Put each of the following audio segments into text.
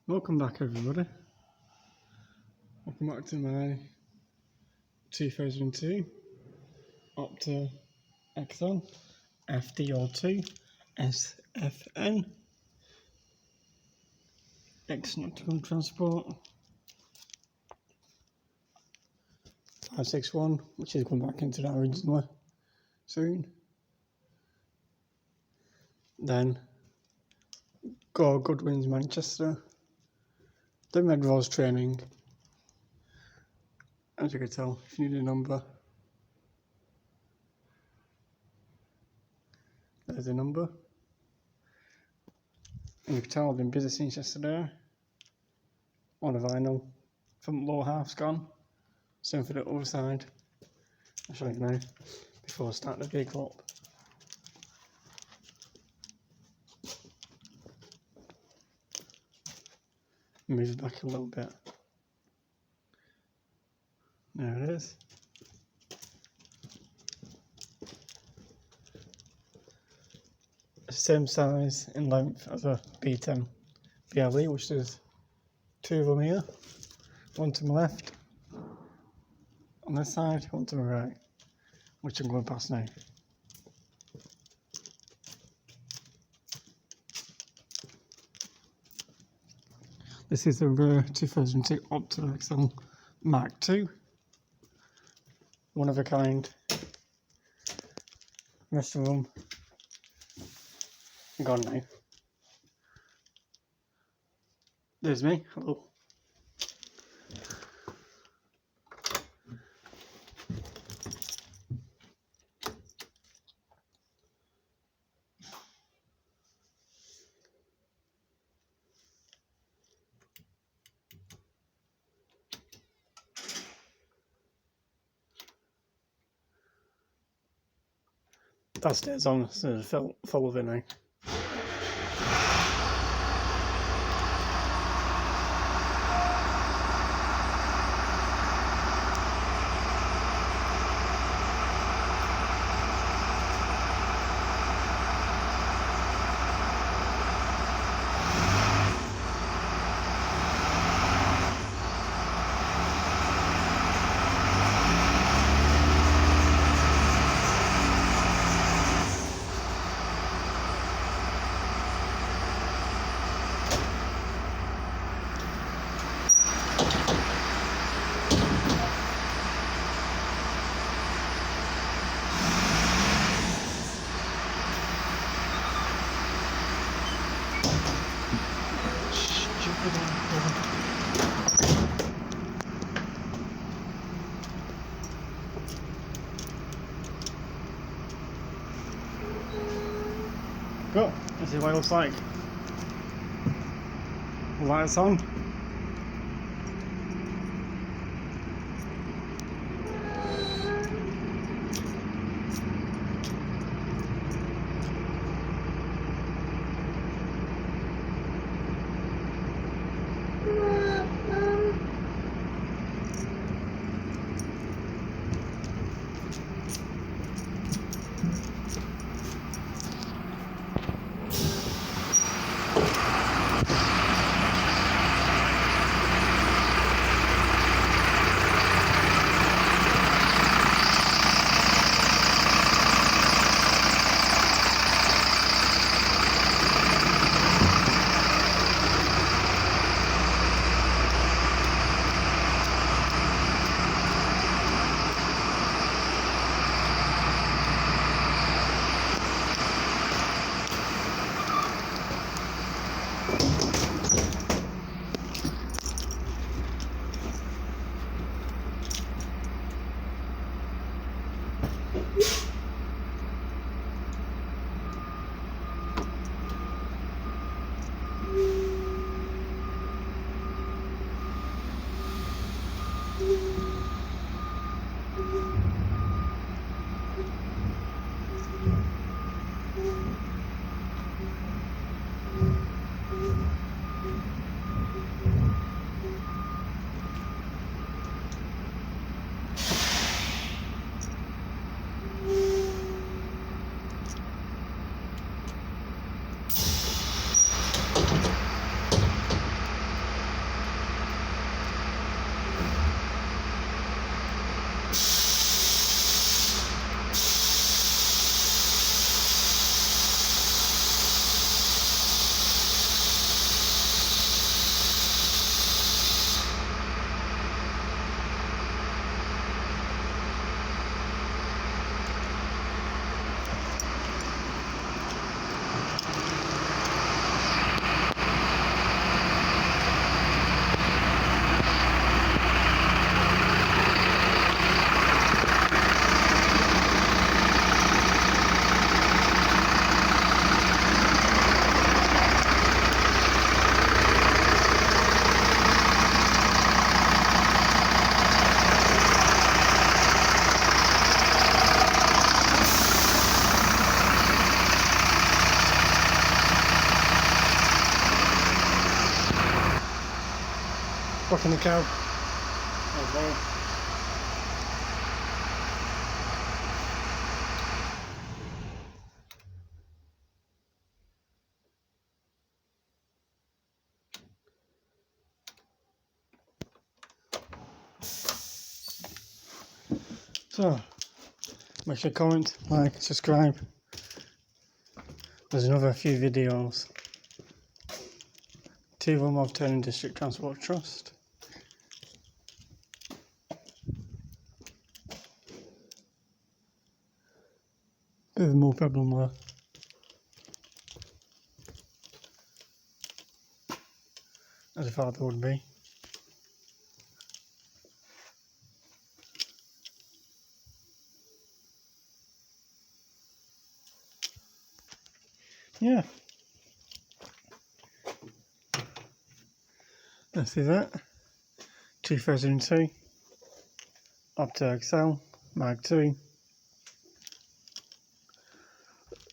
Welcome back, everybody. Welcome back to my 2002 Optare Excel FD02SFn Nottingham Transport 561, which is going back into that originally soon. Then go Goodwin's Manchester. The Medrose training, as you can tell, if you need a number, there's a number. And you can tell I've been busy since yesterday. On a vinyl, front lower half's gone, same for the other side. I'll show you now, before I start the vehicle up. Move it back a little bit. There it is. Same size in length as a B10 VLE, which is two of them here. One to my left on this side, one to my right, which I'm going past now. This is the rare 2002 Optare Excel Mark II. One of a kind. The rest of them are gone now. There's me. Hello. That stays on, so full of it now. Cool, this is what it looks like. Lights on. Fucking the cow. Okay. So, make sure to comment, like, subscribe. There's another few videos. 2 of them of Nottingham District Transport Trust. Bit of a more problem there. As I thought there would be. Yeah. Let's see that. 2002. Optare Excel. Mag 2.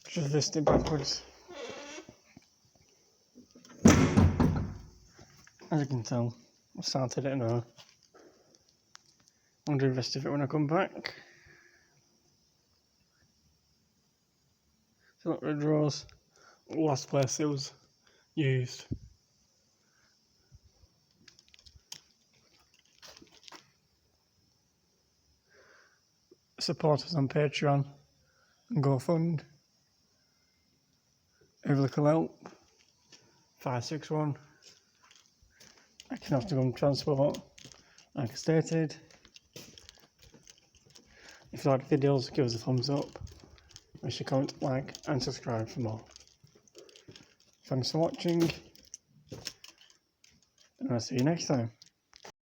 Just list it backwards. As you can tell, I started it now. I'm going to do the rest of it when I come back. So look, the drawers. Last place it was used. Support us on Patreon and GoFund. Every little help. 561. I can have to go on transport, like I stated. If you like the videos, give us a thumbs up. Make sure to comment, like and subscribe for more. Thanks for watching, and I'll see you next time.